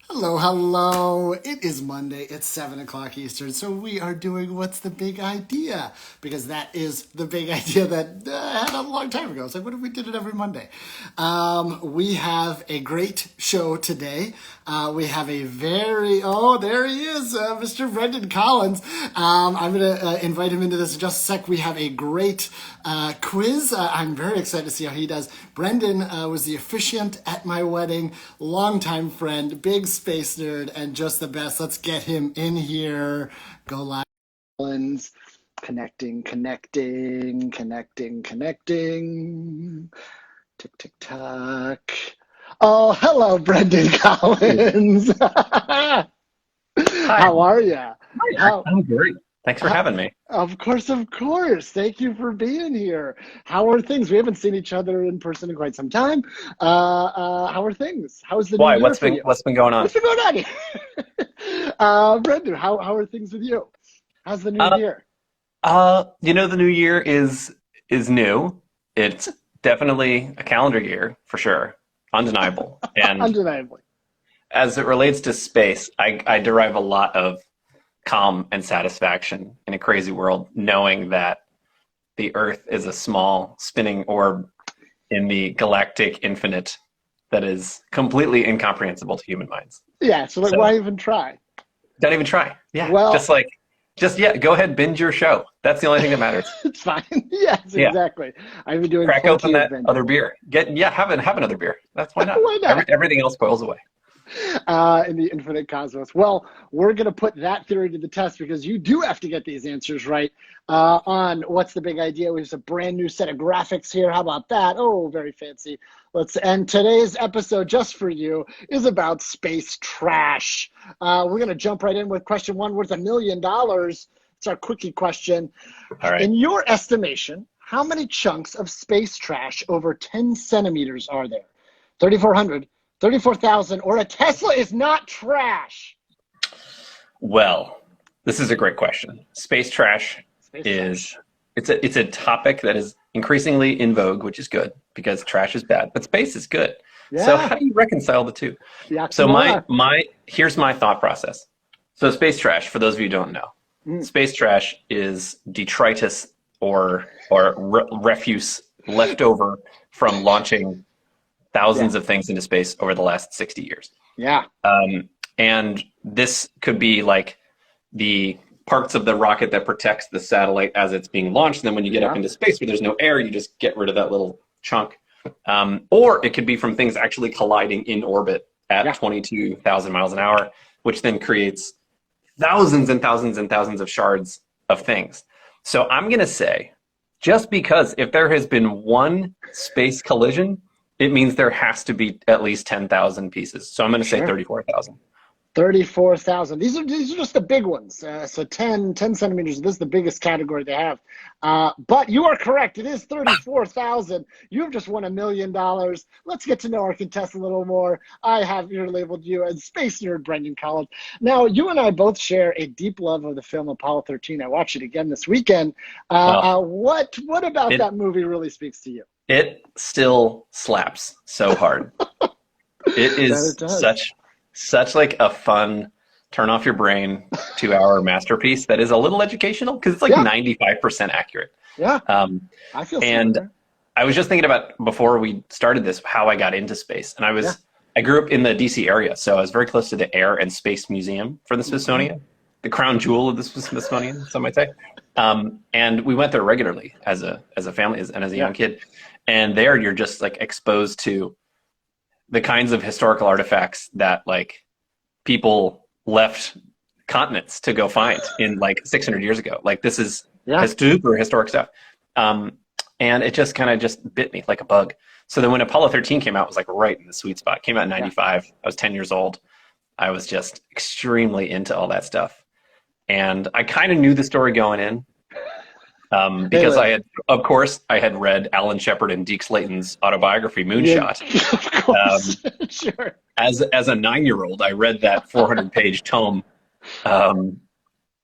Hello, hello. It is Monday. It's 7 o'clock Eastern. So we are doing What's the Big Idea? Because that is the big idea that I had a long time ago. It's like, what if we did it every Monday? We have a great show today. We have a there he is, Mr. Brendan Collins. I'm going to invite him into this in just a sec. We have a great quiz. I'm very excited to see how he does. Brendan was the officiant at my wedding, longtime friend, big space nerd, and just the best. Let's get him in here. Go live. Connecting. Tick, tick, tock. Oh, hello, Brendan Collins. Hi. How are you? Hi, I'm great. Thanks for having me. Of course, of course. Thank you for being here. How are things? We haven't seen each other in person in quite some time. How are things? How's the new Why? year for you? What's been going on? What's been going on here? Brendan, how are things with you? How's the new Uh, year? the new year is new. It's definitely a calendar year for sure, undeniable. And Undeniably. as it relates to space, I derive a lot of calm and satisfaction in a crazy world, knowing that the Earth is a small spinning orb in the galactic infinite that is completely incomprehensible to human minds. Yeah, so like, So why even try? don't even try. Yeah, Well, go ahead, binge your show. That's the only thing that matters. it's fine. Yes, Yeah, exactly. I've been doing crack open plenty of that binging. other beer. Have another beer. That's why not. Why not? Everything else boils away. In the infinite cosmos. Well, we're going to put that theory to the test because you do have to get these answers right on What's the Big Idea. We have a brand new set of graphics here. How about that? Oh, very fancy. And today's episode, just for you, is about space trash. We're going to jump right in with question one worth $1 million. It's our quickie question. All right. In your estimation, how many chunks of space trash over 10 centimeters are there? 3,400, 34,000, or a Tesla is not trash? Well, this is a great question. Space trash Space is trash. it's a topic that is increasingly in vogue, which is good because trash is bad, but space is good. So Yeah, how do you reconcile the two? the So oxymoron. here's my thought process. So space trash, for those of you who don't know, Mm, space trash is detritus or refuse left over from launching yeah, thousands of things into space over the last 60 years. yeah, And this could be like the parts of the rocket that protects the satellite as it's being launched. And then when you get up yeah, into space where there's no air, you just get rid of that little chunk. Or it could be from things actually colliding in orbit at yeah. 22,000 miles an hour, which then creates thousands and thousands and thousands of shards of things. So I'm going to say, just because if there has been one space collision, it means there has to be at least 10,000 pieces. So I'm going to say Sure. 34,000. 34,000. These are just the big ones. So 10 centimeters. This is the biggest category they have. But you are correct. It is 34,000. You've just won $1 million. Let's get to know our contestant a little more. I have here labeled you as Space Nerd Brendan Collins. Now, you and I both share a deep love of the film Apollo 13. I watched it again this weekend. Well, What about it that movie really speaks to you? it still slaps so hard. It That it is does. such like a fun turn off your brain 2 hour masterpiece that is a little educational because it's like Yeah, 95% accurate. yeah. Um, I feel and similar. I was just thinking about before we started this how I got into space, and Yeah. I grew up in the DC area, so I was very close to the Air and Space Museum for the Hmm. Smithsonian, the crown jewel of the Smithsonian, some might say. And we went there regularly as a family and as a Yeah. young kid, and there you're just like exposed to the kinds of historical artifacts that like people left continents to go find in like 600 years ago. Like this is Yeah. super historic stuff. Um, and it just kind of just bit me like a bug. So then when Apollo 13 came out, it was like right in the sweet spot. It came out in Yeah. 95. I was 10 years old. I was just extremely into all that stuff. And I kind of knew the story going in Hey, because of course, I had read Alan Shepard and Deke Slayton's autobiography, yeah, Moonshot. of course. Um, Sure. as a 9-year-old, I read that 400-page tome. Um,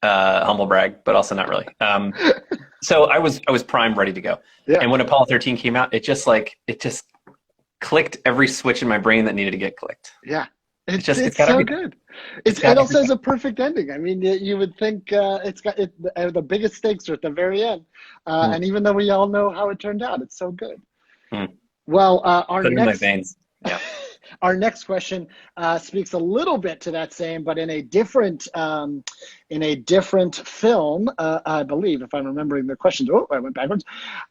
humble brag, but also not really. So I was primed, ready to go. Yeah. And when Apollo 13 came out, it just clicked every switch in my brain that needed to get clicked. Yeah. It's It's got to so be. good. It's It got also has everything. a perfect ending. I mean, you would think it's got the biggest stakes are at the very end, Mm, and even though we all know how it turned out, it's so good. mm. Well, Put it in my veins. Yeah. our next question speaks a little bit to that same, but in a different film, I believe, if I'm remembering the questions. Oh, I went backwards.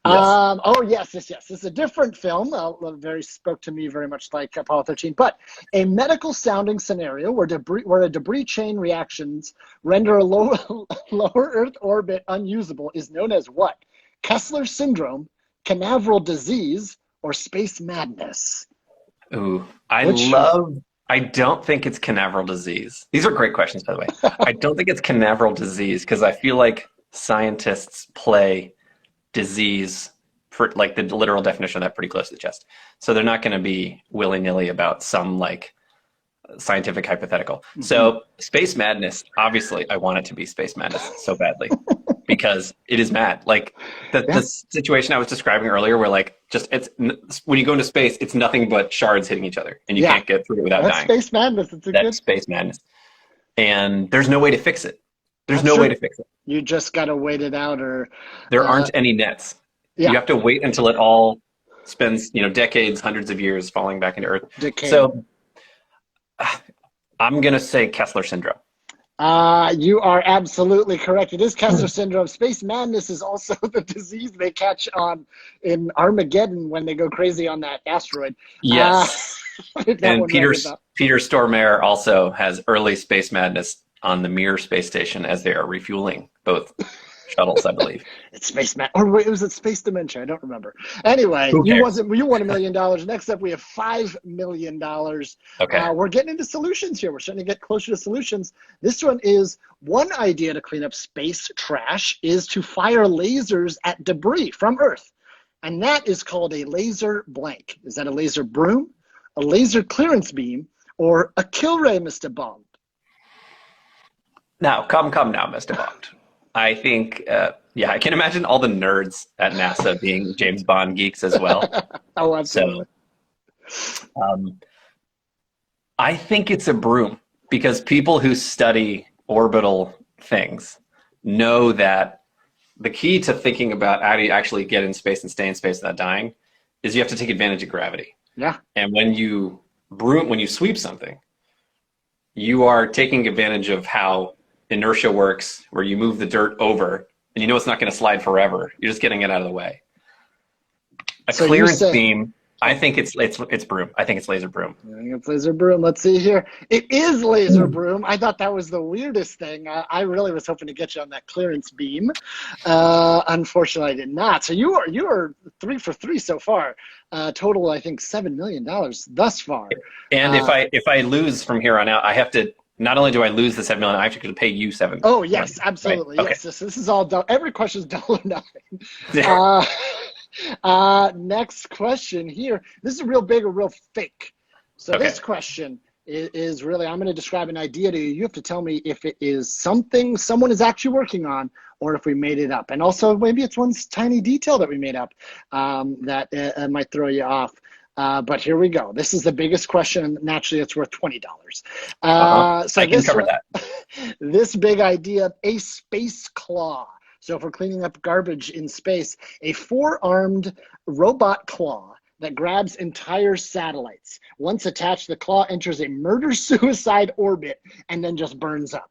Yes. Oh, yes. This is a different film. Very spoke to me very much like Apollo 13, but a medical sounding scenario where a debris chain reactions render a lower Earth orbit unusable is known as what? Kessler syndrome, Canaveral disease, or space madness? Ooh, Which I don't think it's Canaveral disease. These are great questions, by the way. I don't think it's Canaveral disease because I feel like scientists play disease for like the literal definition of that pretty close to the chest. So they're not going to be willy-nilly about some like scientific hypothetical. Mhm. So space madness, obviously, I want it to be space madness so badly because it is mad. Like the Yeah, situation I was describing earlier, where like just it's when you go into space, it's nothing but shards hitting each other, and you yeah. can't get through it without That's dying. space madness. It's a That's good. space madness, and there's no way to fix it. There's That's no way to true. fix it. You just gotta wait it out, or There uh, aren't any nets. You yeah, have to wait until it all spends, decades, hundreds of years falling back into Earth. decaying. So I'm gonna say Kessler syndrome. You are absolutely correct. It is Kessler syndrome. Space madness is also the disease they catch on in Armageddon when they go crazy on that asteroid. Uh, Yes, that and one rang a bell. Peter Stormare also has early space madness on the Mir space station as they are refueling both shuttles, I believe. It's space mad, or wait, was it space dementia? I don't remember. Anyway, Who cares? you won $1 million. Next up, we have $5 million. Okay. We're getting into solutions here. We're starting to get closer to solutions. This one is one idea to clean up space trash is to fire lasers at debris from Earth, and that is called a laser blank. Is that a laser broom, a laser clearance beam, or a kill ray, Mr. Bond? Now, come now, Mr. Bond. I think, yeah, I can imagine all the nerds at NASA being James Bond geeks as well. Oh, So absolutely. um, I think it's a broom because people who study orbital things know that the key to thinking about how do you actually get in space and stay in space without dying is you have to take advantage of gravity. Yeah. And when you sweep something, you are taking advantage of how inertia works, where you move the dirt over and you know it's not going to slide forever. You're just getting it out of the way. A So you clearance say. beam, I think it's broom. I think it's laser broom. I think it's laser broom. Let's see here. It is laser broom. I thought that was the weirdest thing. I really was hoping to get you on that clearance beam. Unfortunately, I did not. So you are 3 for 3 so far. Total, I think, $7 million thus far. And Uh, if I lose from here on out, I have to not only do I lose the 7 million, I have to pay you seven oh yes, million, right? absolutely. Okay. Yes, this is all done. Every question is double or nothing. Yeah. Uh, next question here. This is real big or real fake. So Okay. this question is really, I'm going to describe an idea to you. You have to tell me if it is something someone is actually working on or if we made it up. And also maybe it's one tiny detail that we made up that might throw you off. But here we go. This is the biggest question, and naturally it's worth $20. Uh-huh. So I can this cover one, that. this big idea, a space claw. So if we're cleaning up garbage in space, a four-armed robot claw that grabs entire satellites. Once attached, the claw enters a murder-suicide orbit and then just burns up.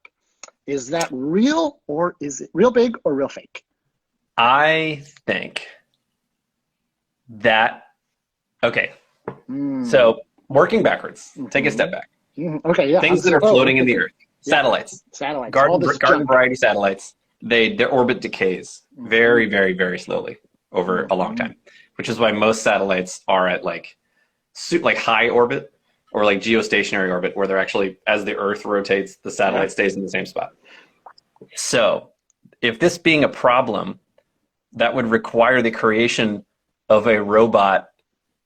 Is that real, or is it real big or real fake? I think that okay. Mm. So working backwards, take a step Mhm. back. Okay, yeah. Things that are Oh, floating in okay, the good. earth, Yeah, satellites, satellites, all this garden junk. variety satellites. Their orbit decays Mhm. very, very, very slowly over a long Mhm. time, which is why most satellites are at like high orbit or like geostationary orbit, where they're actually as the Earth rotates, the Yeah. satellite stays in the same spot. So, if this being a problem, that would require the creation of a robot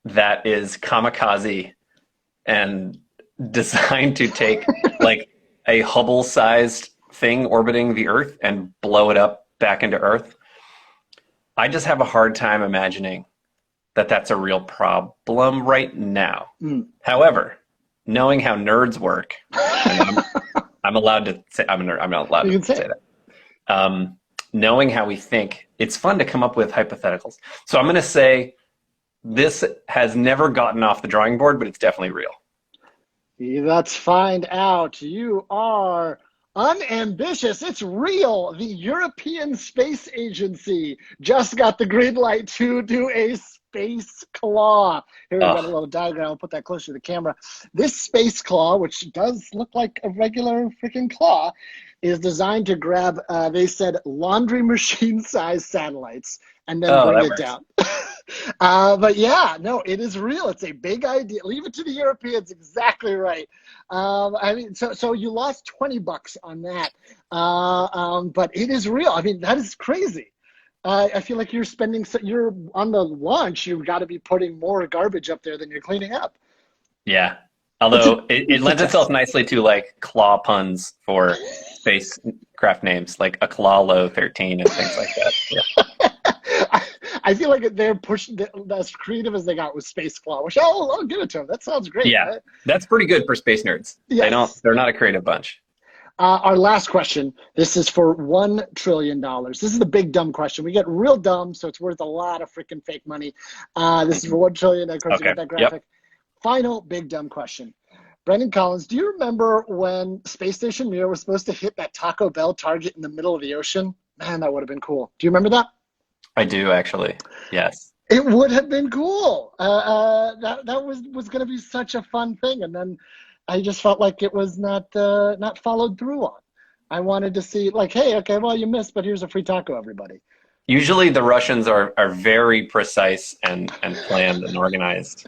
that is kamikaze and designed to take like a Hubble sized thing orbiting the Earth and blow it up back into Earth. I just have a hard time imagining that that's a real problem right now. Mm. However, knowing how nerds work, and I'm allowed to say I'm a nerd. I'm not allowed You can to say say it. that. Knowing how we think, it's fun to come up with hypotheticals. So I'm going to say this has never gotten off the drawing board, but it's definitely real. Let's find out. You are unambitious. It's real. The European Space Agency just got the green light to do a space claw. Here we've got a Oh, little diagram. I'll put that closer to the camera. This space claw, which does look like a regular freaking claw, is designed to grab, they said, laundry machine size satellites and then oh, bring that it works. down. But yeah, no, it is real. It's a big idea. Leave it to the Europeans. Exactly right. I mean, so you lost $20 on that, but it is real. I mean, that is crazy. I feel like you're spending. You're on the launch. You've got to be putting more garbage up there than you're cleaning up. Yeah. It's a Although it lends itself success. nicely to like claw puns for spacecraft names, like Aklalo 13 and things like that. Yeah. I feel like they're pushing as creative as they got with Space Claw, which I'll give it to them. That sounds great. Yeah. That's pretty good for space nerds. Yes. They're not a creative bunch. Our last question. This is for $1 trillion. This is the big dumb question. We get real dumb, so it's worth a lot of freaking fake money. This is for 1 trillion. Of course, you Okay. got that Yep. graphic. Final big dumb question. Brendan Collins, do you remember when Space Station Mir was supposed to hit that Taco Bell target in the middle of the ocean? Man, that would have been cool. Do you remember that? I do actually. Yes. It would have been cool. That was going to be such a fun thing, and then I just felt like it was not followed through on. I wanted to see like, hey, okay, well you missed, but here's a free taco, everybody. Usually the Russians are very precise and planned and organized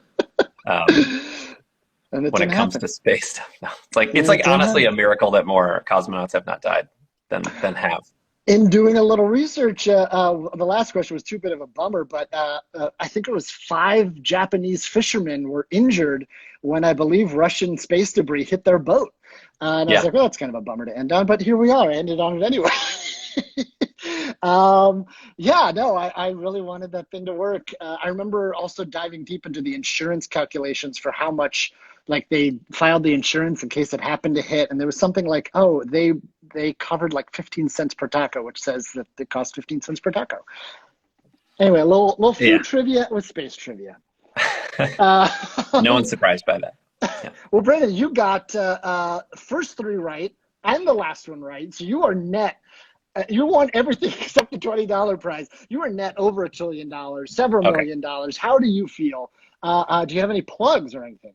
And it when it didn't comes happen. to space stuff. No, it's And it like didn't honestly happen. a miracle that more cosmonauts have not died than have. In doing a little research, the last question was too bit of a bummer, but I think it was 5 Japanese fishermen were injured when I believe Russian space debris hit their boat. And I was Yeah. like, well, that's kind of a bummer to end on, but here we are. I ended on it anyway. Yeah, no, I really wanted that thing to work. I remember also diving deep into the insurance calculations for how much, like they filed the insurance in case it happened to hit, and there was something like, oh, they covered like 15 cents per taco, which says that it cost 15 cents per taco. Anyway, a little Yeah. food trivia with space trivia. Uh, No one's surprised by that. Yeah. well, Brandon, you got first 3 right and the last one right, so you are net. You won everything except the $20 prize. You are net over $1 trillion, several Okay. $1 million. How do you feel? Do you have any plugs or anything?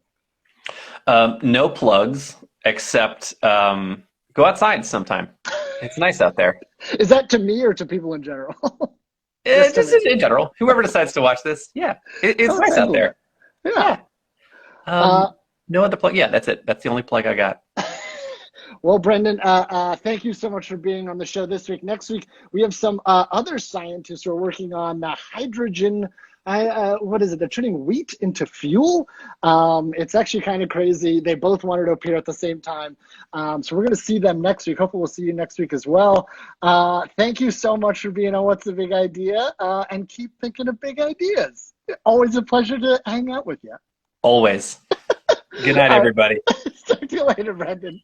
No plugs except go outside sometime. It's nice out there. Is that to me or to people in general? Just to Just me. in general, whoever decides to watch this, yeah, it's Oh, nice out excellent. there. Yeah. Yeah. Uh, No other plug. Yeah, that's it. That's the only plug I got. well, Brendan, thank you so much for being on the show this week. Next week, we have some other scientists who are working on hydrogen. What is it? They're turning wheat into fuel. It's actually kind of crazy. They both wanted to appear at the same time. So we're going to see them next week. Hopefully, we'll see you next week as well. Thank you so much for being on What's the Big Idea? And keep thinking of big ideas. Always a pleasure to hang out with you. Always. Good night, All right. everybody. Talk to you later, Brendan.